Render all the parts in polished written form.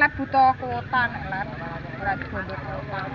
lab butuh kuota nek lab ora digondo kuota.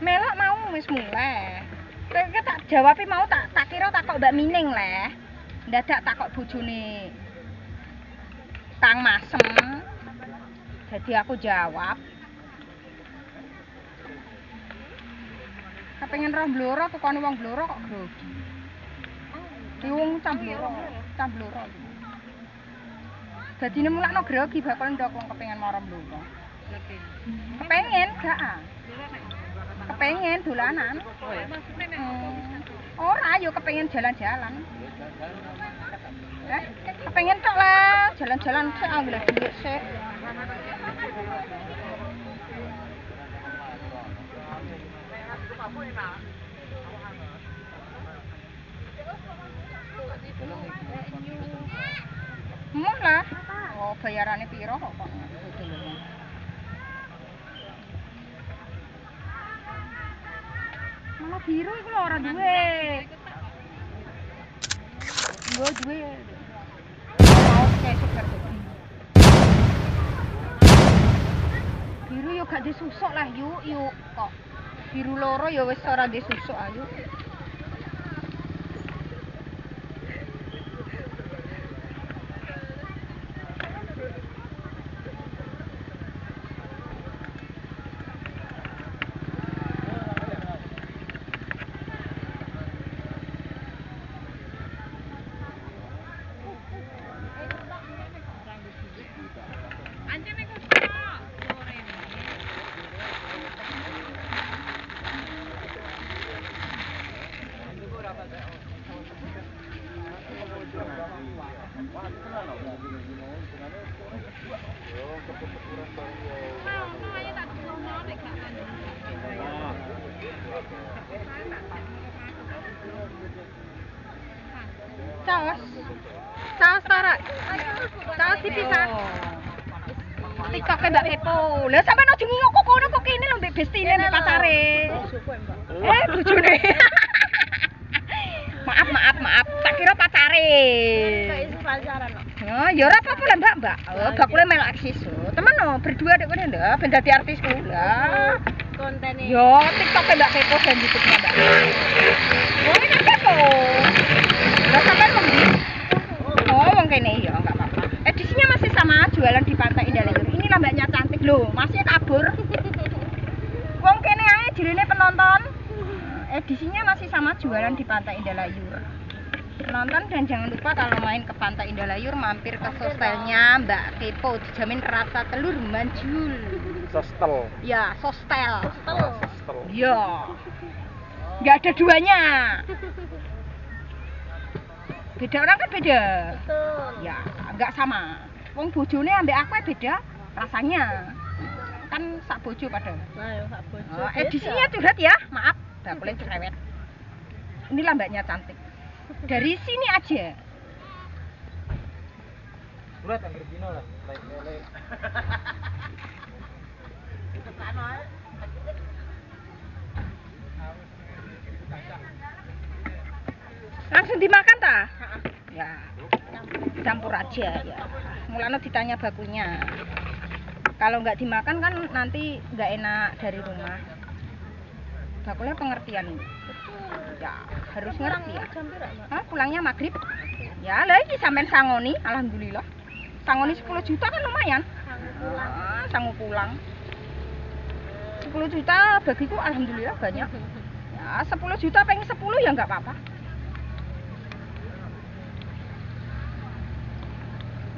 Melok mau wis mulai. Kowe tak jawabi mau tak kira takok Mbak Mining leh. Ndadak takok bojone Kang Masem. Jadi aku jawab. Kepengen roh bloro tukane wong bloro kok grogi. Ki wong cambloro. Dadine mulakno grogi bakal ndok wong kepengen marang bloro. Kepengen gak ah. Kepengen dolanan. Ora yo kepengen jalan-jalan. Kepengen tok lah, jalan-jalan sik anggere dhuwit sik. Lah. Oh, bayarane piro kok Malah biru iku lho ora duwe. Nggo duwe. Mau kesuk kerja. Biru yo gak disusuk lah yuk kok. Biru loro ya wis ora disusuk ayo. Caos tarak. Caos dipisah. TikTok Mbak Pepo. Lah sampean aja ngingok kok kono kok kene lho mbek bestine mbek pacare. Bojone. Maaf. Tak kira pacare. Kayak iso pacaran kok. Oh, ya ora apa-apa lah, Mbak. Oh, bakule melok eksis. Temen no, berdua dek kene lho, ben dadi artisku. Lah, kontene. Yo, TikTok Mbak Pepo dan YouTube Mbak. Oh, ini Pepo. Lah sampean mesti. Oh, wong kene ya enggak apa-apa. Edisinya masih sama, jualan di Pantai Indah Layur. Ini lambaknya cantik loh, masih kabur. Wong kene ae jirene penonton. Edisinya masih sama, jualan di Pantai Indah Layur. Penonton dan jangan lupa kalau main ke Pantai Indah Layur mampir ke sostelnya Mbak Kepo, dijamin rasa telur manjul. Sostel. Ya, sostel. Sostel. Ya. Enggak ada duanya. Beda orang kan beda. Betul. Ya, enggak sama. Wong bojone ambek aku beda rasanya. Kan sak bojo padahal. Nah, ya sak bojo. Edisinya curhat ya, maaf. Bakule cerewet. Ini lambaknya cantik. Dari sini aja. Udah yang berbino lah. Langsung dimakan ta? Ya. Campur aja ya. Mulane ditanya bakunya. Kalau nggak dimakan kan nanti nggak enak dari rumah. Bakulnya pengertian. Ya, harus ngerti ya. Pulangnya maghrib. Ya, lah iki sampean sangoni, alhamdulillah. Sangoni 10 juta kan lumayan. Sanggup pulang. 10 juta bagiku alhamdulillah banyak. Ya, 10 juta pengen 10 ya nggak apa-apa.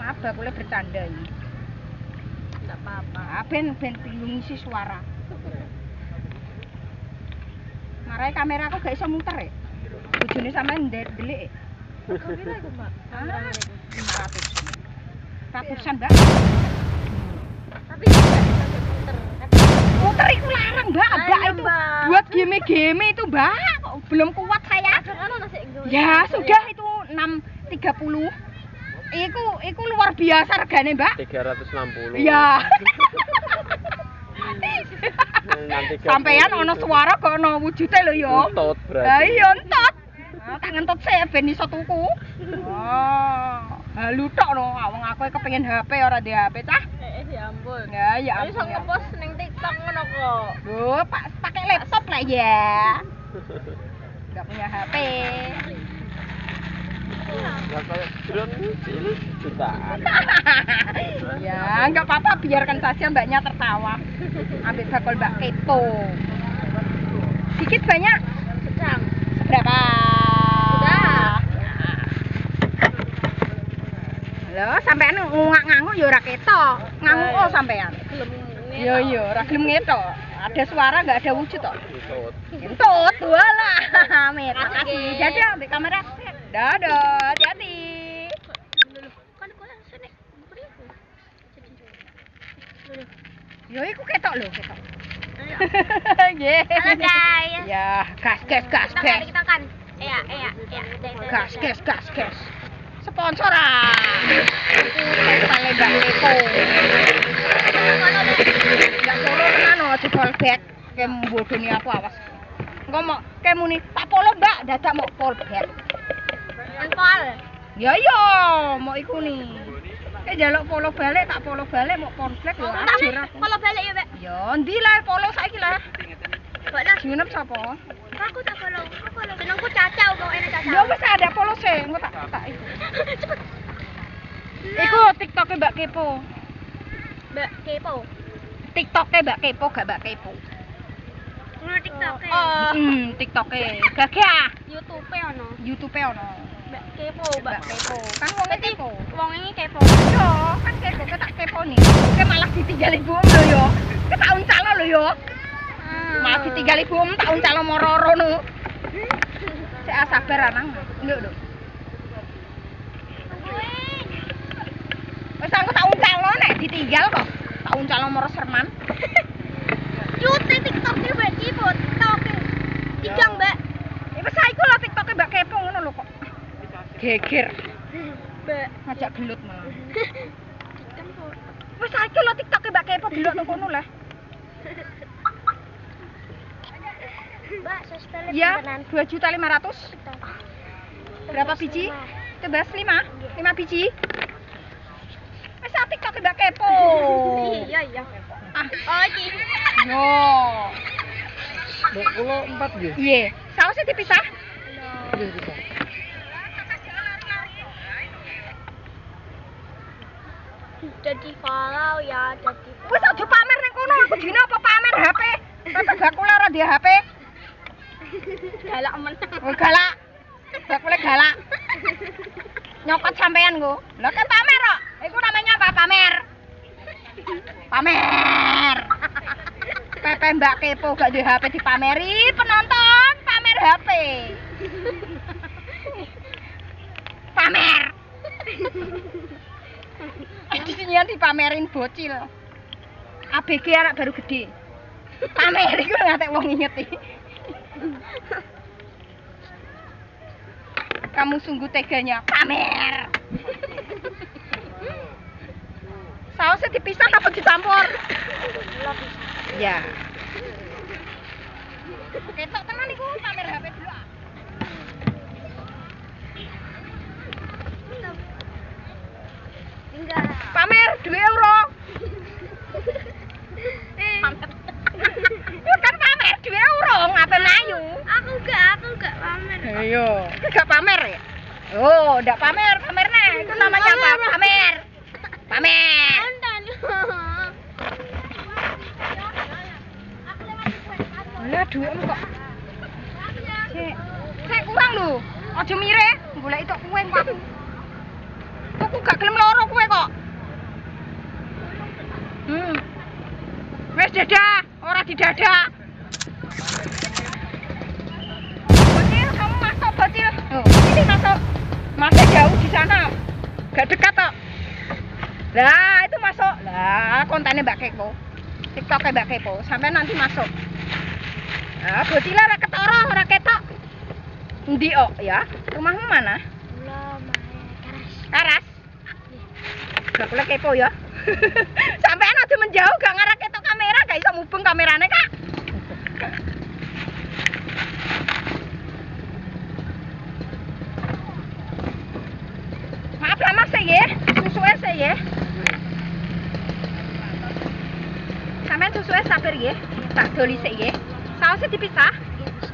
Maaf, bakulnya bercanda ini. Enggak apa-apa. Ben ngisi suara. Marai kamera aku gak iso muter ya. Bojone sampean ndelik. Kok pira iku, Mbak? 500. Ratusan, Mbak. Tapi enggak bisa muter. sayang Mbak, Mbak Ayo, itu Mbak. buat game-game itu Mbak, kok belum kuat saya. Ya sudah itu 630. Iku luar biasa regane Mbak. 360. Ya. Nanti Sampeyan ono suara kok ono wujude lho ya. Entut berarti. Lah iya entut. Tak ngentut sih ben iso tuku. Oh, halu tok no, wong aku kepengin HP ora di HP cah. Ya ampun. Ya ya Iso ampun. Ya. ngepost ning TikTok ngono kok. Loh, pakai laptop lah ya. Enggak punya HP. Lah kayak drone cilik jutaan. Ya, enggak apa-apa, biarkan saja Mbaknya tertawa. Ambil bakul Mbak kepo. Dikit banyak? Sedang. Berapa? Sudah. Loh, sampean nganguk ya ora ketok. Nganguk oh sampean. Gelem Yo yo, ora gelem ngetok. Ada suara enggak ada wujud kok. Entut. Entut, walah. Merah Kasih, kasih. Ge. Dadah ambil kamera. Dadah, hati-hati. Kan kok sini. Yo iku ketok lho, ketok. Ayo. Nggih. Halo guys. Ya, gas. Kita kan. Iya. Gas. Sponsor ah. Itu tesale Mbak Kepo. Enggak solo tenan oh, jebol bag. Kayak mbodoni aku awas. Engko mau kayak muni, "Tak polo Mbak, dadak mau pol bag." Empol. Ya iya, mau iku nih. Njaluk polo balik, tak polo balik mau pol bag lho ajur aku. Kalau balik ya, Mbak. Ya, endi lah polo saiki lah. Mbak nah. Jinep sapa? Aku tak follow. Senengku cacau kok enak cacau. Ya wis ada polo sih, engko tak iku. Cepet. Iku TikTok Mbak Kepo. Mbak Kepo. TikTok-e Mbak Kepo gak Mbak Kepo. Ngono TikTok. TikTok-e. Gagah. YouTube ono. YouTube-e ono. Mbak Kepo, Mbak Kepo. Kan wong kepo. Wong ini kepo. Yo, kan kepo ke tak kepo nih. Ke malah ditinggal ibu lho yo. Ke tak uncalo lho yo. Malah ditinggal ibu tak uncalo moro-oro no. Saya sabar anang. Nduk lho. Wis aku tak uncalo nek ditinggal kok. Tak uncalo moro serman. YouTube TikTok iki Mbak Kepo, TikTok. Tigang, Mbak. Wis saiki lho TikTok-e Mbak Kepo ngono lho kok. Geger. Mbak. Ngajak gelut malah. Wis saiki lho TikTok-e Mbak Kepo delok nang kono lah. Mbak, sostelnya Ya, 2.500.000. Berapa biji? Tebas 5 biji. Wis TikTok-e Mbak Kepo. Iya. Ah, Oh, iki. yo. Mbak kula 4 nggih. Iya, sausnya dipisah. Nggih bisa. Jadi follow ya, jadi. Wis aja pamer ning kono, aku dina apa pamer HP. Tetep bakule ora di HP. Galak menang. Oh, galak. Bakule galak. Nyokot sampean go. Lah kan pamer kok. Iku namanya apa? Pamer. Pamer. Pepe Mbak Kepo gak di HP dipameri, penonton pamer HP. Pamer. Isinya dipamerin bocil. ABG anak baru gede. Pamer iku ngatek wong ngingeti. Kamu sungguh teganya pamer. Sausnya dipisah apa dicampur? Ya. Ketok tenan iku pamer HP dulu. Enggak. Pamer 2 euro. Ya kan pamer 2 euro ngapain ayu? Aku enggak pamer. Ayo. Enggak pamer ya? Oh, enggak pamer, pamer nah. Itu namanya apa? Pamer. Pamer. Nonton. Lah duitmu kok. Sik kurang lho. Aja mire, golek itu kuwe kok. Tuku gak gelem loro kuwe kok. Wes dadah, ora didadah. Bocil, kamu masuk bocil. Oh, ini masuk. Masih jauh di sana. Gak dekat kok. Lah, itu masuk. Lah, kontennya Mbak Kepo. TikToknya Mbak Kepo. Sampai nanti masuk. Ah, bocile ora ketara, ora ketok. Endi kok ya? Rumahmu mana? Kula Karas. Karas. Gak boleh kepo ya. Sampean aja menjauh gak ngarah ketok kamera, gak iso mubeng kamerane, Kak. Maaf lah Mas ya, susuke sik ya. Sampean susuke sabar ya. Tak doli sik ya. Sausé dipisah. Nggih bisa.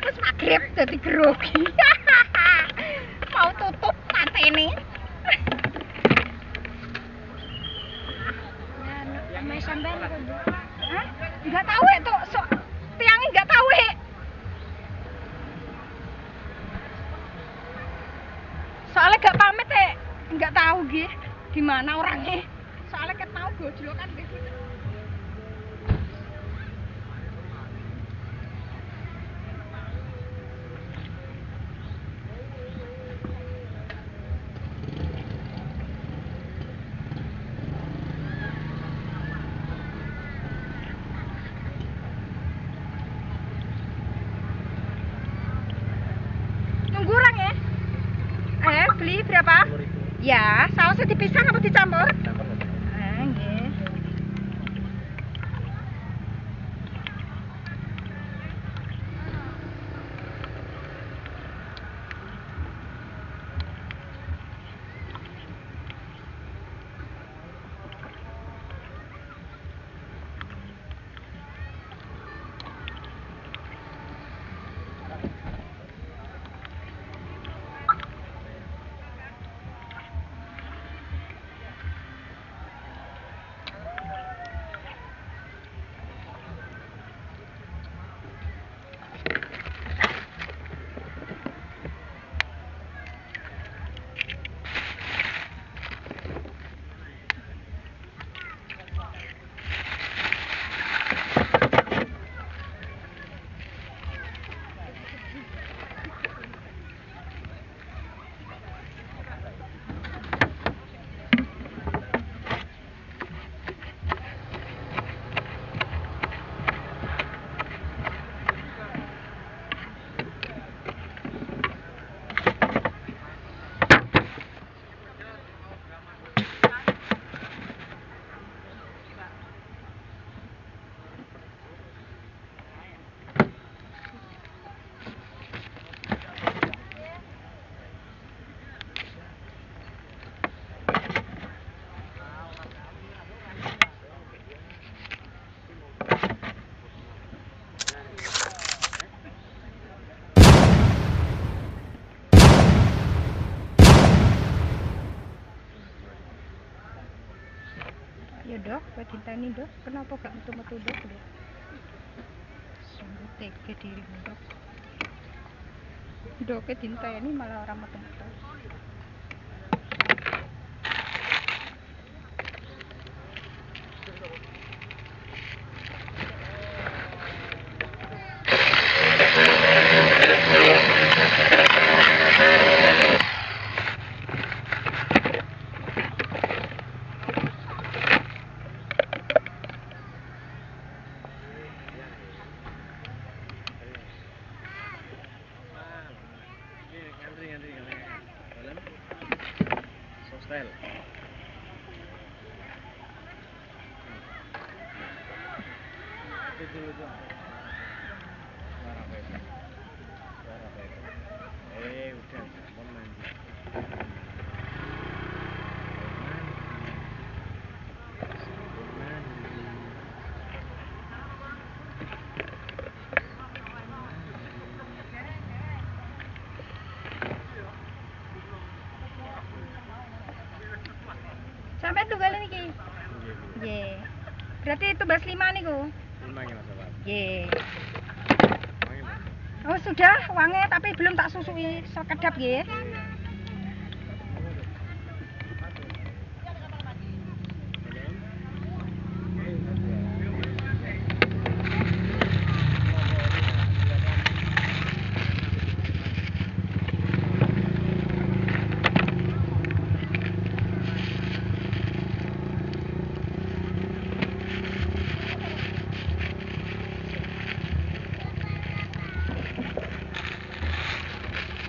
Wis magrib dadi grogi. Mau tutup matene. Nah, sampean kudu. Hah? Enggak tahu itu, tiangnya enggak tahu. Soalnya gak pamit enggak tahu nggih di mana orangnya. Soalnya ket mau gojlokan nggih. Nunggu orang ya? Beli berapa? Ya, sausnya dipisah apa dicampur? Nggih. Ya dok, buat ini dok, kenapa gak metu-metu dok? Sungguh tega dirimu dok. Doknya dinteni malah orang metu-metu. mati dulu tuh. Suara apa itu? Udah, mau mandi. Sampai tuh kali niki. Nggih. Berarti tugas 5 niku. 5 ya Mas Pak. Nggih. Wangi, Mas. Oh sudah wangi tapi belum tak susui sekedap nggih.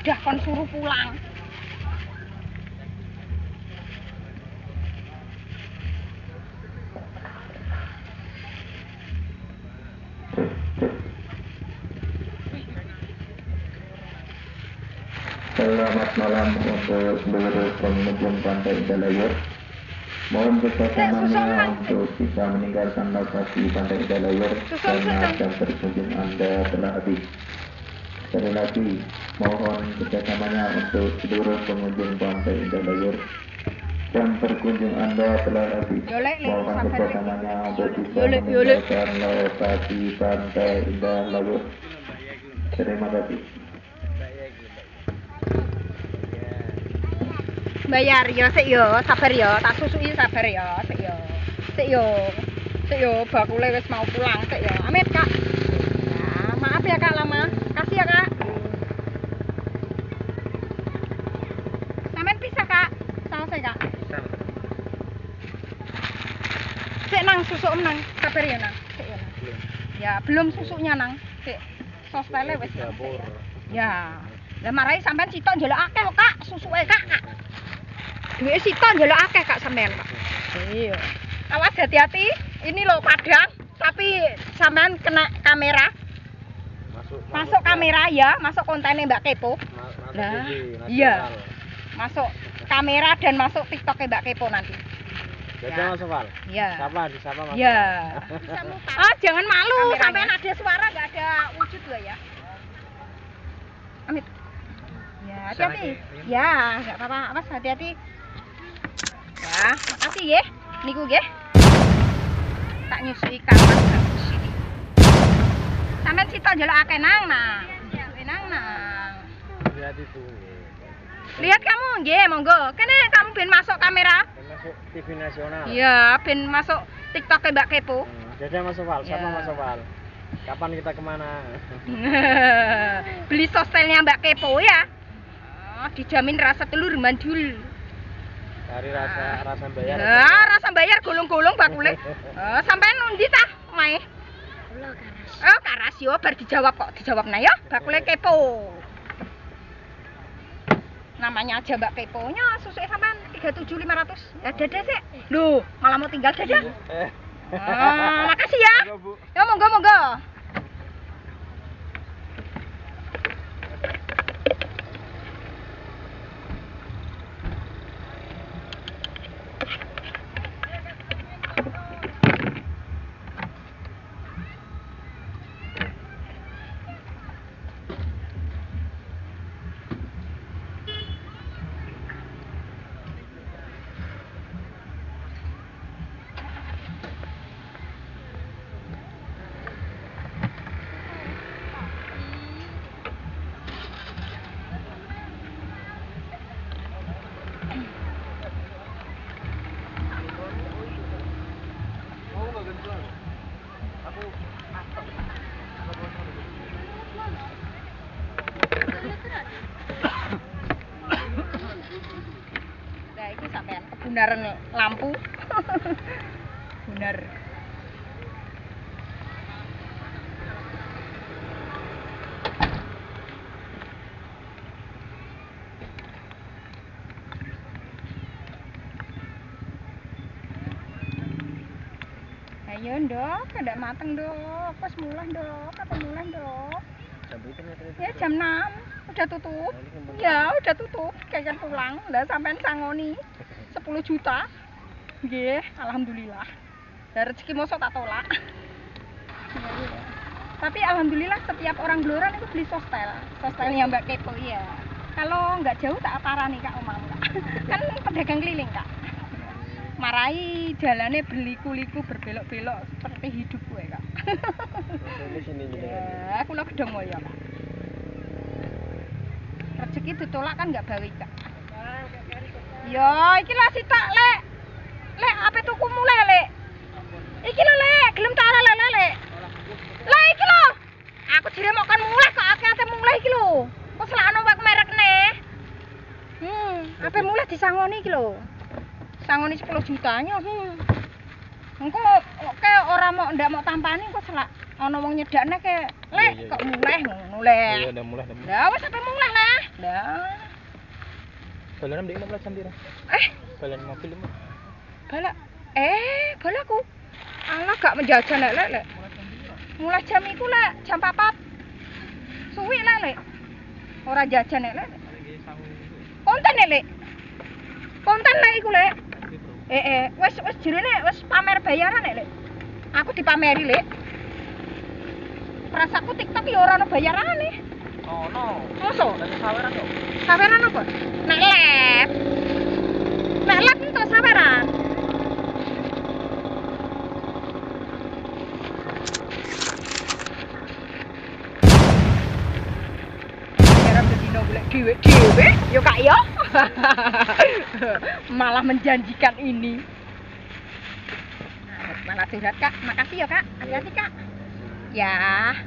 Udah kon suruh pulang. Selamat malam untuk seluruh pengunjung Pantai Indah. Mohon kerjasamanya untuk bisa meninggalkan lokasi Pantai Indah karena jam berkunjung Anda telah habis. Sekali lagi, mohon kerjasamanya untuk seluruh pengunjung Pantai Indah. Jam berkunjung Anda telah habis. Mohon kerjasamanya untuk bisa meninggalkan lokasi Pantai Indah. Terima kasih. Bayar ya sik yo, sabar yo, tak susui sabar yo, sik yo. Sik yo. Sik yo, bakule wis mau pulang sik yo. Amit, Kak. Ya, maaf ya Kak lama. Kasih ya Kak. Sampean bisa Kak? Selesai Kak. Sik nang susuk nang, sabar ya nang. Sik yo. Belum. Ya, belum susuknya nang. Sik. Sostele wis. Dapur. Ya. Lah marai sampean sitok njaluk akeh kok Kak, susuke Kak. Duwe sitok njaluk akeh Kak sampean Kak. Iya. Awas hati-hati. Ini loh Padang, tapi sampean kena kamera. Masuk kamera ya, masuk kontennya Mbak Kepo. Nah, iya. Masuk kamera dan masuk TikTok Mbak Kepo nanti. Jadi Ya. Mas Val. Iya. Disapa Mas. Iya. Bisa muka. Ah, jangan malu, sampean ada suara nggak ada wujud loh ya. Amit. Ya, hati-hati. Ya, nggak apa-apa. Awas hati-hati. Ya, makasih ya. Niku nggih. Tak nyusui kamar bagus ini. Sampeyan sita njaluk akeh nang. Nang. Lihat itu. Lihat kamu nggih, monggo. Kene kamu ben masuk kamera. Masuk TV nasional. Iya, ben masuk TikTok Mbak Kepo. Jadi Mas Val, sama Ya. Mas Val. Kapan kita kemana? Beli sostelnya Mbak Kepo ya. Oh, dijamin rasa telur mandul. Cari rasa bayar. Ya, rasa bayar golong-golong bakule. Sampean ndi tah omahe? Kula karas. Oh, karas yo bar dijawab kok, dijawabna ya. Bakule Kepo. Namanya aja Mbak Keponya, susuke sampean 37.500. Ya dadah sik. Loh, malah mau tinggal dadah. Makasih ya. Ya monggo. Nah, itu sampean kebunaran lampu. Bener. Ya ndok, ndak mateng ndok. Pas mulai ndok, apa mulai ndok. Jam itu Ya jam 6 udah tutup. Ya udah tutup, kayak pulang. Lah sampean sangoni 10 juta. Nggih, alhamdulillah. Lah rezeki mosok tak tolak. Tapi alhamdulillah setiap orang Bloran itu beli sostel. Sostelnya Mbak Kepo ya. Kalau nggak jauh tak parani Kak omah Kak. Kan pedagang keliling Kak. Marai jalannya berliku-liku berbelok-belok seperti hidup gue Kak. Ini sini juga. Ya, aku lo gedeng ya Kak. Rezeki ditolak kan nggak bawi Kak. Ya, iki lah sitok lek. Lek apa tuku mulai lek? Iki lho lek, gelem tak lek lek. Lah iki lho. Aku jere mau kan mulai kok akeh mulai iki lho. Kok selakno wae merekne. Apa mulai disangoni iki lho. Sangoni 10 jutanya. Engko oke ora mau ndak mau tampani kok selak ana wong nyedakne ke lek kok mulai ngono lek. Iya, udah mulai. Lah wis sampe mulai lah. Lah. Balanan ndek 16 jam pira? Balan mobil lho. Balaku. Alah gak menjajan lek. Mulai jam iku lek, jam 4. Suwi lek. Ora jajan lek. Konten lek. Konten lek iku lek. Wis jerene wis pamer bayaran lek. Aku dipameri lek. Rasaku TikTok ya ora ono bayarane. Ono. Mosok? Ada saweran kok. Saweran apa? Nek lab entuk saweran. Bayar bedino golek dhewe-dhewe, yo Kak yo. Malah menjanjikan ini. Malah curhat Kak, makasih ya Kak. Hati-hati Kak. Ya.